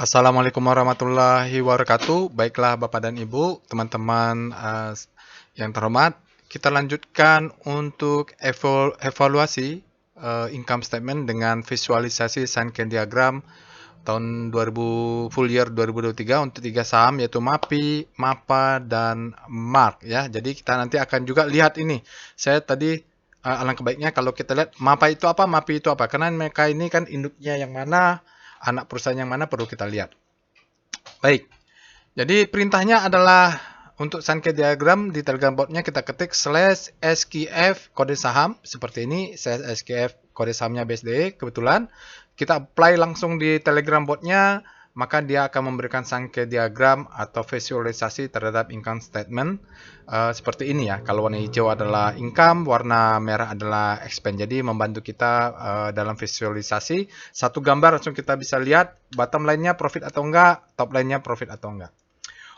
Assalamualaikum warahmatullahi wabarakatuh. Baiklah Bapak dan Ibu, teman-teman yang terhormat, kita lanjutkan untuk evaluasi income statement dengan visualisasi Sankey diagram tahun 2000 full year 2023 untuk 3 saham yaitu MAPI, MAPA dan MARK ya. Jadi kita nanti akan juga lihat ini. Saya tadi alangkah baiknya kalau kita lihat MAPA itu apa, MAPI itu apa. Karena mereka ini kan induknya yang mana, anak perusahaan yang mana perlu kita lihat. Baik. Jadi perintahnya adalah untuk Sankey diagram di Telegram botnya kita ketik /SKF kode saham seperti ini, /SKF kode sahamnya BSDE kebetulan. Kita apply langsung di Telegram botnya, maka dia akan memberikan Sankey diagram atau visualisasi terhadap income statement seperti ini ya. Kalau warna hijau adalah income, warna merah adalah expense. Jadi membantu kita dalam visualisasi. Satu gambar langsung kita bisa lihat bottom line-nya profit atau enggak, top line-nya profit atau enggak.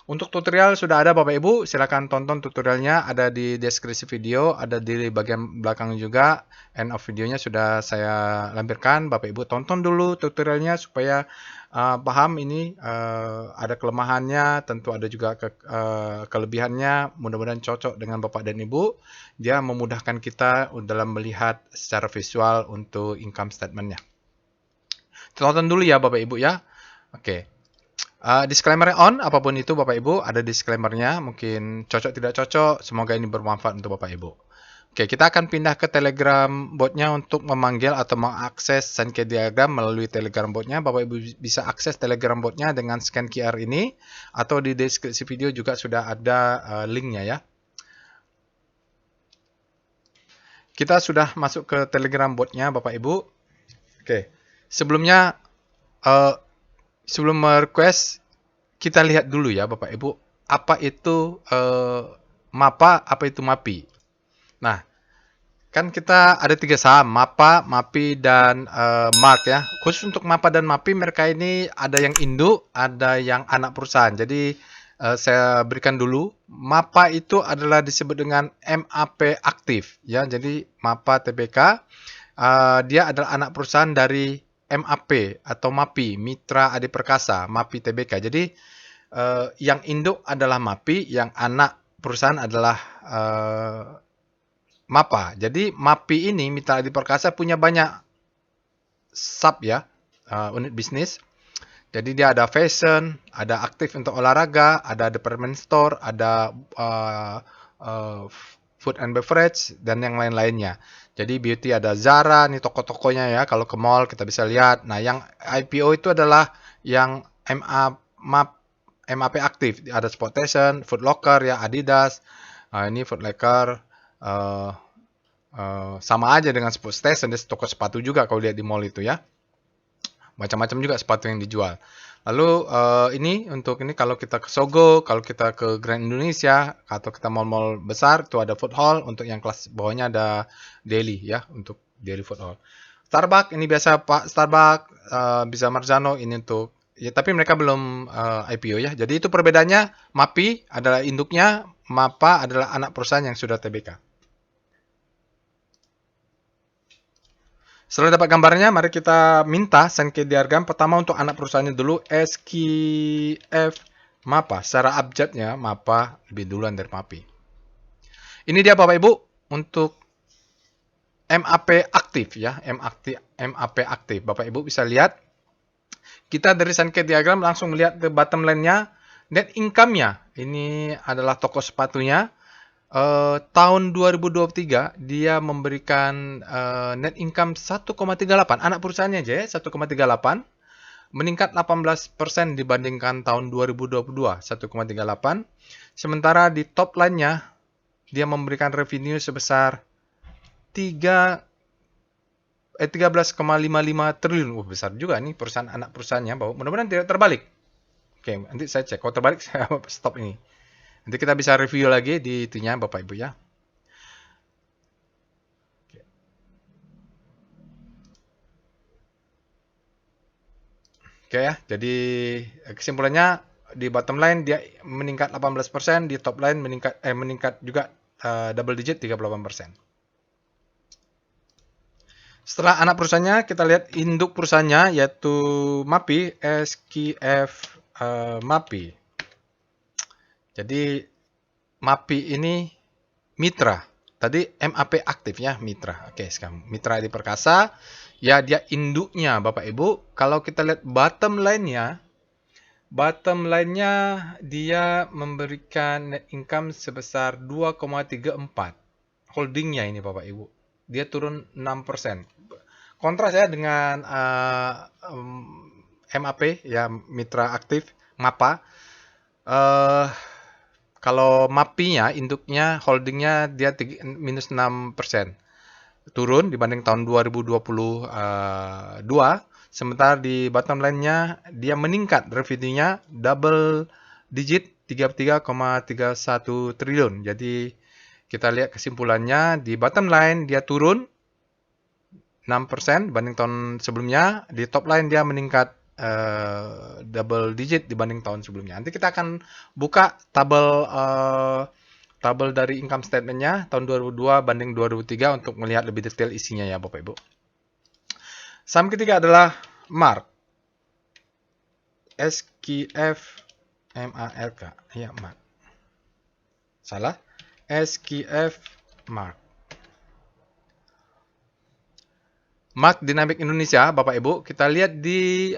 Untuk tutorial sudah ada Bapak Ibu, silakan tonton tutorialnya, ada di deskripsi video, ada di bagian belakang juga. End of videonya sudah saya lampirkan, Bapak Ibu tonton dulu tutorialnya supaya paham ini ada kelemahannya, tentu ada juga kelebihannya, mudah-mudahan cocok dengan Bapak dan Ibu. Dia memudahkan kita dalam melihat secara visual untuk income statement-nya. Tonton dulu ya Bapak Ibu ya. Oke. Disclaimer on, apapun itu Bapak Ibu, ada disclaimernya, mungkin cocok tidak cocok, semoga ini bermanfaat untuk Bapak Ibu. Oke, kita akan pindah ke Telegram botnya untuk memanggil atau mengakses Sankey diagram melalui Telegram botnya. Bapak Ibu bisa akses Telegram botnya dengan scan QR ini, atau di deskripsi video juga sudah ada linknya ya. Kita sudah masuk ke Telegram botnya Bapak Ibu. Oke, sebelumnya sebelum merequest, kita lihat dulu ya Bapak Ibu, apa itu MAPA, apa itu MAPI. Nah, kan kita ada 3 saham, MAPA, MAPI, dan MARK ya. Khusus untuk MAPA dan MAPI, mereka ini ada yang induk, ada yang anak perusahaan. Jadi saya berikan dulu, MAPA itu adalah disebut dengan MAP aktif ya. Jadi MAPA TBK, dia adalah anak perusahaan dari MAP atau MAPI, Mitra Adi Perkasa, MAPI TBK. Jadi yang induk adalah MAPI, yang anak perusahaan adalah MAPA. Jadi MAPI ini, Mitra Adi Perkasa, punya banyak sub ya, unit bisnis. Jadi dia ada fashion, ada aktif untuk olahraga, ada department store, ada food and beverage, dan yang lain-lainnya. Jadi beauty ada Zara, nih toko-tokonya ya, kalau ke mall kita bisa lihat. Nah, yang IPO itu adalah yang MAP aktif. Ada Sportation, Foot Locker ya, Adidas. Ini Foot Locker. Sama aja dengan Sport Station, dia toko sepatu juga kalau lihat di mall itu ya. Macam-macam juga sepatu yang dijual. Lalu ini untuk ini kalau kita ke Sogo, kalau kita ke Grand Indonesia, atau kita mall-mall besar, itu ada food hall. Untuk yang kelas bawahnya ada daily ya, untuk daily food hall. Starbucks ini biasa Pak Starbucks, bisa Marzano ini untuk ya, tapi mereka belum IPO ya. Jadi itu perbedaannya, MAPI adalah induknya, MAPA adalah anak perusahaan yang sudah TBK. Setelah dapat gambarnya, mari kita minta Sankey diagram pertama untuk anak perusahaannya dulu, SKF MAPA. Secara abjadnya, MAPA lebih duluan dari MAPI. Ini dia Bapak Ibu untuk MAP aktif ya, MAP aktif. Bapak Ibu bisa lihat, kita dari Sankey diagram langsung melihat ke bottom line-nya, net income-nya. Ini adalah toko sepatunya. Tahun 2023 dia memberikan net income 1,38. Anak perusahaannya aja ya, 1,38. Meningkat 18% dibandingkan tahun 2022, 1,38. Sementara di top line-nya, dia memberikan revenue sebesar 13,55 triliun. Besar juga nih perusahaan anak perusahaannya. Mudah-mudahan tidak terbalik. Oke, nanti saya cek. Kalau terbalik, saya stop ini. Nanti kita bisa review lagi di itunya Bapak Ibu ya. Oke ya, jadi kesimpulannya di bottom line dia meningkat 18%, di top line meningkat juga double digit 38%. Setelah anak perusahaannya, kita lihat induk perusahaannya yaitu MAPI, SKF MAPI. Jadi MAPI ini mitra. Tadi MAP aktif ya, mitra. Oke, sekarang Mitra Adi Perkasa, ya dia induknya Bapak Ibu. Kalau kita lihat bottom line-nya dia memberikan net income sebesar 2,34. Holdingnya ini Bapak Ibu. Dia turun 6%. Kontras ya dengan MAP ya, mitra aktif MAPA. Kalau MAPI-nya, induknya, holdingnya dia minus 6%. Turun dibanding tahun 2022. Sementara di bottom line-nya dia meningkat, revenue-nya double digit 33,31 triliun. Jadi kita lihat kesimpulannya di bottom line dia turun 6% dibanding tahun sebelumnya. Di top line dia meningkat double digit dibanding tahun sebelumnya. Nanti kita akan buka tabel dari income statement-nya tahun 2002 banding 2003 untuk melihat lebih detail isinya ya Bapak Ibu. Saham ketiga adalah Mark. SKF MARK. Ya, Mark. Salah. SKF Mark. Mark Dynamic Indonesia, Bapak Ibu, kita lihat di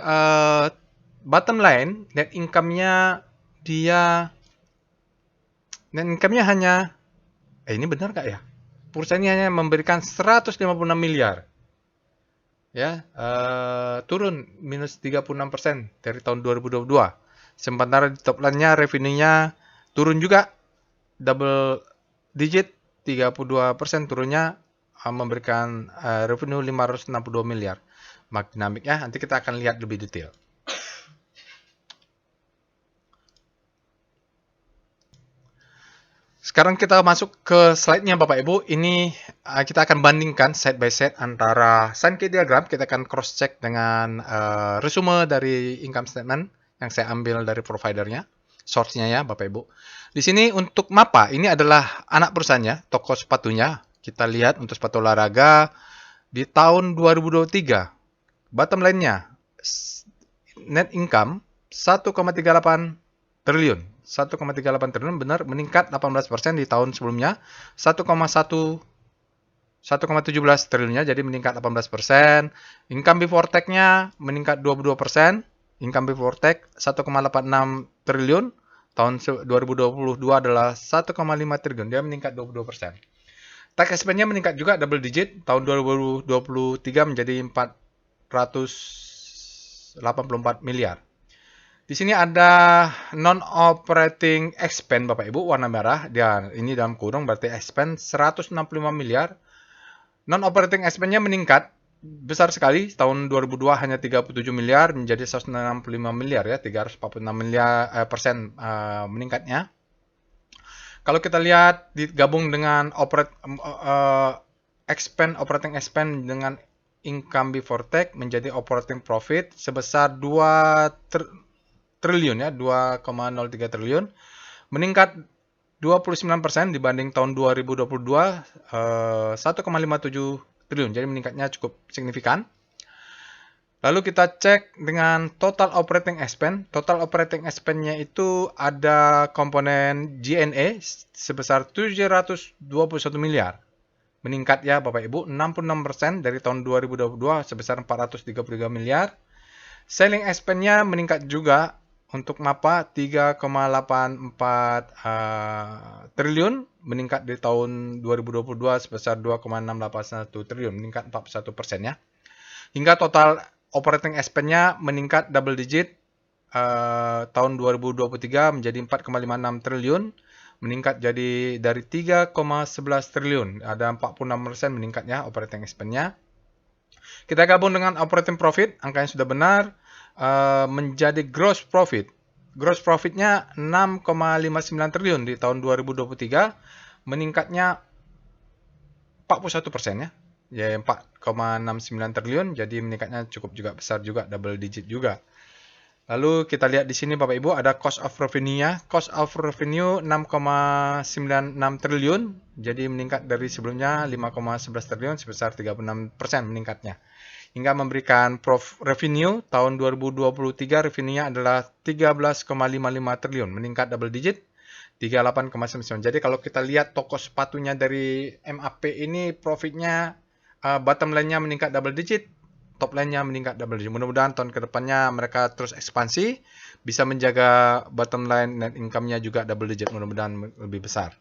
bottom line, net income-nya hanya, ini benar nggak ya? Perusahaannya hanya memberikan 156 miliar. Ya, turun minus 36% dari tahun 2022. Sementara di top line-nya revenue-nya turun juga double digit 32% turunnya, memberikan revenue 562 miliar. Mark Dynamic ya, nanti kita akan lihat lebih detail. Sekarang kita masuk ke slide-nya Bapak Ibu. Ini kita akan bandingkan side by side antara Sankey diagram. Kita akan cross check dengan resume dari income statement yang saya ambil dari providernya, source-nya ya Bapak Ibu. Di sini untuk MAPA, ini adalah anak perusahaannya, toko sepatunya. Kita lihat untuk sepatu olahraga di tahun 2023. Bottom line-nya net income 1,38 triliun. 1,38 triliun benar meningkat 18% di tahun sebelumnya. 1,17 triliunnya jadi meningkat 18%. Income before tax-nya meningkat 22%. Income before tax 1,86 triliun. Tahun 2022 adalah 1,5 triliun. Dia meningkat 22%. Tax expense-nya meningkat juga double digit. Tahun 2023 menjadi 484 miliar. Di sini ada non-operating expense Bapak Ibu warna merah. Dan ini dalam kurung berarti expense 165 miliar. Non-operating expense-nya meningkat besar sekali. Tahun 2002 hanya 37 miliar menjadi 165 miliar ya, 346 miliar persen meningkatnya. Kalau kita lihat digabung dengan operating expense dengan income before tax menjadi operating profit sebesar 2 triliun ya, 2,03 triliun, meningkat 29% dibanding tahun 2022, 1,57 triliun. Jadi meningkatnya cukup signifikan. Lalu kita cek dengan total operating expense. Total operating expense-nya itu ada komponen G&A sebesar 721 miliar. Meningkat ya Bapak Ibu, 66% dari tahun 2022 sebesar 433 miliar. Selling expense-nya meningkat juga untuk MAPA 3,84 triliun, meningkat di tahun 2022 sebesar 2,681 triliun, meningkat 41% ya. Hingga total operating expense-nya meningkat double digit tahun 2023 menjadi 4,56 triliun, meningkat jadi dari 3,11 triliun, ada 46% meningkatnya operating expense-nya. Kita gabung dengan operating profit, angkanya sudah benar, menjadi gross profit. Gross profit-nya 6,59 triliun di tahun 2023, meningkatnya 41% ya. Ya 4,69 triliun, jadi meningkatnya cukup juga besar juga, double digit juga. Lalu kita lihat di sini Bapak Ibu ada cost of revenue-nya. Cost of revenue 6,96 triliun, jadi meningkat dari sebelumnya 5,11 triliun sebesar 36% meningkatnya. Hingga memberikan revenue tahun 2023 revenue-nya adalah 13,55 triliun, meningkat double digit 38,99. Jadi kalau kita lihat toko sepatunya dari MAP ini profitnya bottom line-nya meningkat double digit, top line-nya meningkat double digit. Mudah-mudahan tahun kedepannya mereka terus ekspansi, bisa menjaga bottom line net income-nya juga double digit, mudah-mudahan lebih besar.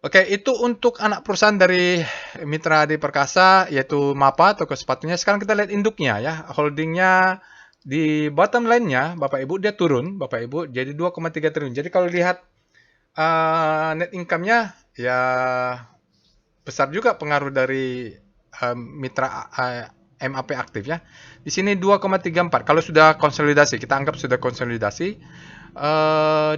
Oke, itu untuk anak perusahaan dari Mitra Adi Perkasa, yaitu MAPA, toko sepatunya. Sekarang kita lihat induknya ya, holdingnya di bottom line-nya, Bapak Ibu, dia turun, Bapak Ibu, jadi 2,3 triliun. Jadi kalau lihat net income-nya, ya besar juga pengaruh dari mitra MAP aktif ya. Di sini 2,34. Kalau sudah konsolidasi, kita anggap sudah konsolidasi,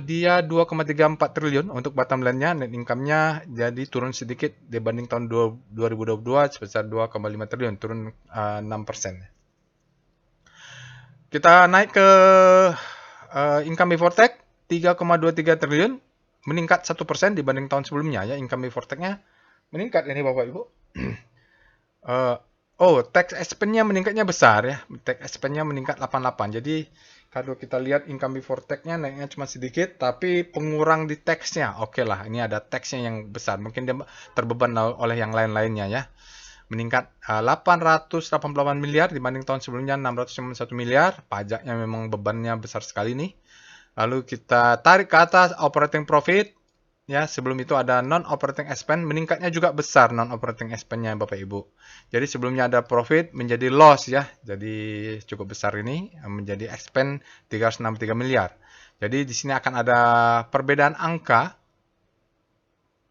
dia 2,34 triliun untuk bottom line-nya, net income-nya jadi turun sedikit dibanding tahun 2022 sebesar 2,5 triliun, turun 6%. Kita naik ke income before tax 3,23 triliun, meningkat 1% dibanding tahun sebelumnya ya. Income before tax-nya meningkat ini Bapak Ibu. Tax expense-nya meningkatnya besar ya. Tax expense-nya meningkat 88. Jadi kalau kita lihat income before tax-nya naiknya cuma sedikit, tapi pengurang di tax-nya. Oke lah, ini ada tax-nya yang besar. Mungkin dia terbeban oleh yang lain-lainnya ya. Meningkat 888 miliar dibanding tahun sebelumnya 691 miliar. Pajaknya memang bebannya besar sekali nih. Lalu kita tarik ke atas operating profit. Ya, sebelum itu ada non-operating expense, meningkatnya juga besar non-operating expense-nya Bapak Ibu. Jadi sebelumnya ada profit menjadi loss ya. Jadi cukup besar ini menjadi expense 363 miliar. Jadi di sini akan ada perbedaan angka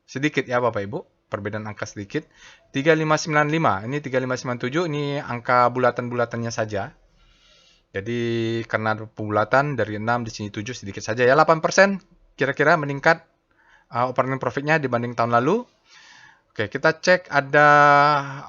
sedikit ya Bapak Ibu. Perbedaan angka sedikit. 3595, ini 3597, ini angka bulatan-bulatannya saja. Jadi karena bulatan dari 6 di sini 7 sedikit saja ya, 8% kira-kira meningkat operating profitnya dibanding tahun lalu. Oke, kita cek ada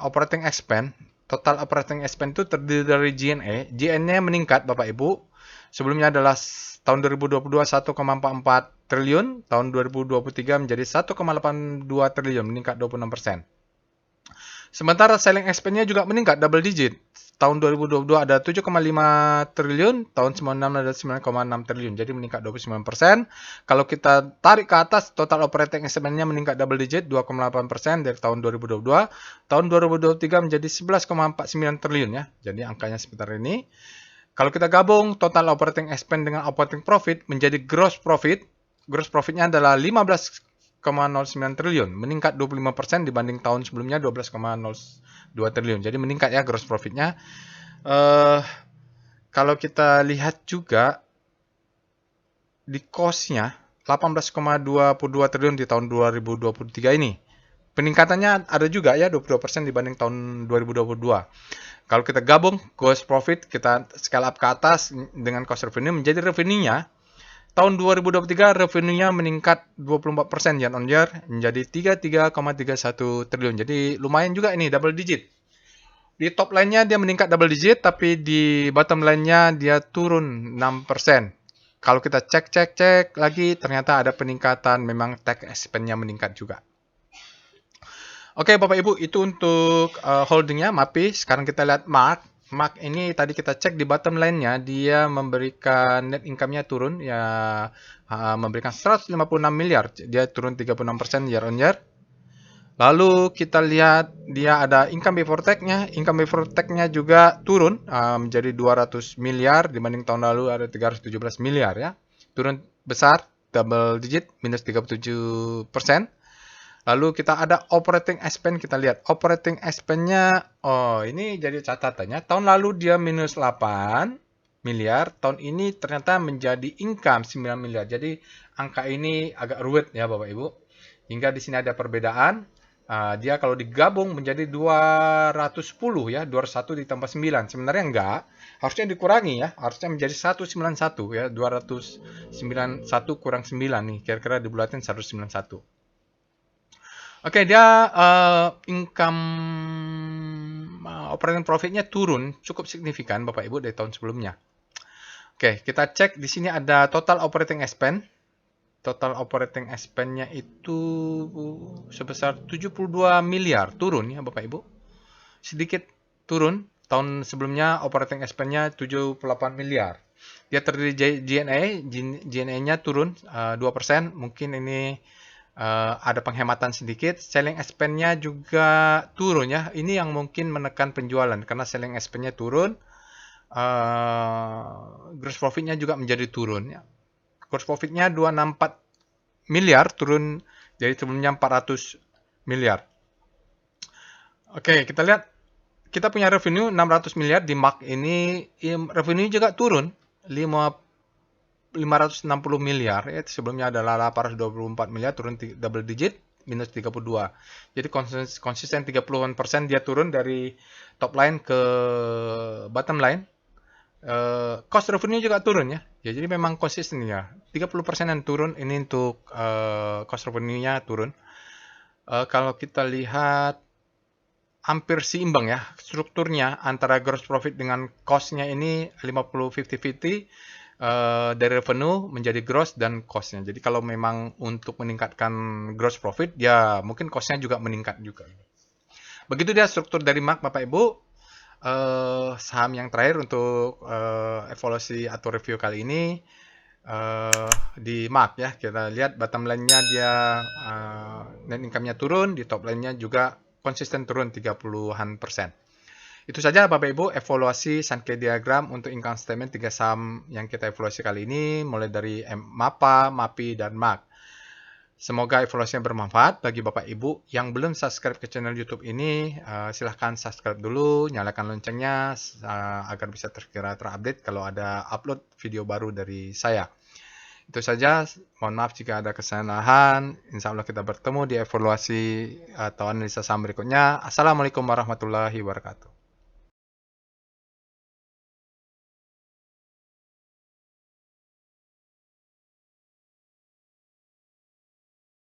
operating expense. Total operating expense itu terdiri dari G&A. G&A meningkat Bapak Ibu. Sebelumnya adalah tahun 2022 1,44 triliun, tahun 2023 menjadi 1,82 triliun, meningkat 26%. Sementara selling expense-nya juga meningkat double digit. Tahun 2022 ada 7,5 triliun, tahun 96 ada 9,6 triliun, jadi meningkat 29%. Kalau kita tarik ke atas, total operating expense-nya meningkat double digit 2,8% dari tahun 2022. Tahun 2023 menjadi 11,49 triliun ya, jadi angkanya sekitar ini. Kalau kita gabung total operating expense dengan operating profit menjadi gross profit. Gross profitnya adalah 15,09 triliun, meningkat 25% dibanding tahun sebelumnya 12,02 triliun. Jadi meningkat ya gross profitnya. Kalau kita lihat juga di cost-nya 18,22 triliun di tahun 2023 ini. Peningkatannya ada juga ya 22% dibanding tahun 2022. Kalau kita gabung gross profit, kita scale up ke atas dengan cost revenue menjadi revenue-nya. Tahun 2023 revenue-nya meningkat 24% year on year menjadi 33,31 triliun. Jadi lumayan juga ini double digit. Di top line-nya dia meningkat double digit, tapi di bottom line-nya dia turun 6%. Kalau kita cek lagi, ternyata ada peningkatan, memang tax expense-nya meningkat juga. Oke, Bapak Ibu, itu untuk holdingnya MAPI. Sekarang kita lihat Mark. Mark ini tadi kita cek di bottom line-nya, dia memberikan net income-nya turun, ya memberikan 156 miliar. Dia turun 36% year on year. Lalu kita lihat dia ada income before tax-nya. Income before tax-nya juga turun menjadi 200 miliar dibanding tahun lalu ada 317 miliar ya. Turun besar, double digit, minus 37%. Lalu kita ada operating expense, kita lihat operating expense-nya, ini jadi catatannya, tahun lalu dia minus 8 miliar, tahun ini ternyata menjadi income 9 miliar. Jadi angka ini agak ruwet ya Bapak Ibu. Hingga di sini ada perbedaan. Dia kalau digabung menjadi 210 ya, 201 ditambah 9. Sebenarnya enggak, harusnya dikurangi ya, harusnya menjadi 191 ya, 291 kurang 9 nih, kira-kira dibulatin 191. Oke, dia income operating profit-nya turun cukup signifikan Bapak Ibu dari tahun sebelumnya. Oke, kita cek di sini ada total operating expense. Total operating expense-nya itu sebesar 72 miliar, turun ya Bapak Ibu. Sedikit turun. Tahun sebelumnya operating expense-nya 78 miliar. Dia terdiri G&A, G&A-nya turun 2%. Mungkin ini ada penghematan sedikit. Selling expense-nya juga turun ya. Ini yang mungkin menekan penjualan karena selling expense-nya turun. Gross profit-nya juga menjadi turun ya. Gross profit-nya 264 miliar, turun dari sebelumnya 400 miliar. Oke, kita lihat kita punya revenue 600 miliar di Mark ini, revenue juga turun 560 miliar ya. Sebelumnya adalah 824 miliar, turun double digit minus 32. Jadi konsisten 30% dia turun dari top line ke bottom line. Cost revenue juga turun ya. Ya jadi memang konsisten ya. 30% yang turun ini untuk cost revenue-nya turun. Kalau kita lihat hampir seimbang ya strukturnya antara gross profit dengan cost-nya ini 50-50 dari revenue menjadi gross dan cost-nya. Jadi kalau memang untuk meningkatkan gross profit ya mungkin cost-nya juga meningkat juga. Begitu dia struktur dari Mark Bapak Ibu. Saham yang terakhir untuk evaluasi atau review kali ini di Mark ya. Kita lihat bottom line-nya dia net income-nya turun, di top line-nya juga konsisten turun 30-an persen. Itu saja Bapak Ibu evaluasi Sankey diagram untuk income statement 3 saham yang kita evaluasi kali ini, mulai dari MAPA, MAPI, dan MARK. Semoga evaluasinya bermanfaat bagi Bapak Ibu yang belum subscribe ke channel YouTube ini. Silahkan subscribe dulu, nyalakan loncengnya agar bisa terupdate kalau ada upload video baru dari saya. Itu saja, mohon maaf jika ada kesalahan. Insya Allah kita bertemu di evaluasi atau analisa saham berikutnya. Assalamualaikum warahmatullahi wabarakatuh.